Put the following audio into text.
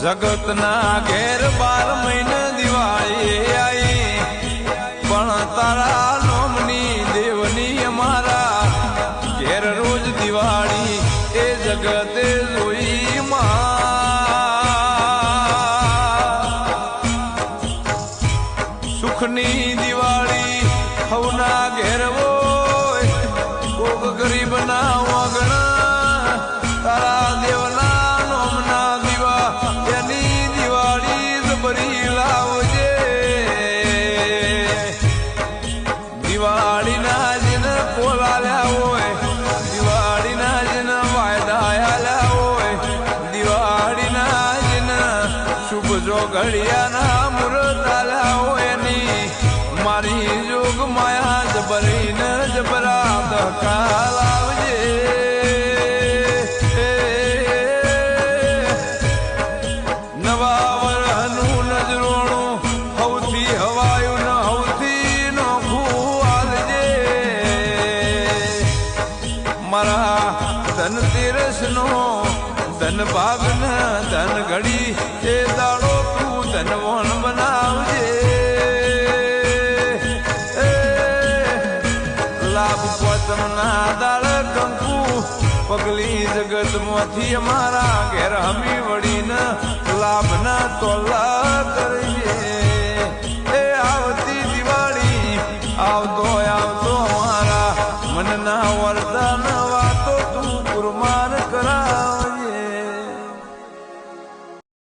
જગતના ઘેર 12 મહિને દિવાળી આવી પણ તારા નોમની દેવની અમારા ઘેર રોજ દિવાળી એ જગતે જોઈ સુખની દિવાળી હવના ઘેર હોય કોક ગરીબ ના વગણા તારા દેવના નોમના દીવા એની દિવાળી જબરી લાવજે દિવાળીના જેને કોલાલ્યા હોય દિવાળીના જેને વાયદા આલ્યા હોય દિવાળીના જેને શુભ જો ઘડિયાના મુહૂર્ત આલ્યા હોય એની મારી જોગ માયા જબરીને જબરા ધક્કા લાવજે નવા વરહનું નજરોણું હવથી હવાયું ન હવથી નોખું આલજે મારા ધનતેરસનો ધન ભાગન ધન ઘડી એ દાડો તું ધનવન બનાવજે લાભ પોતમના દાળ કંકુ પગલી જગતમાંથી અમારા ઘેર હમી વળીને લાભના તોલા કરી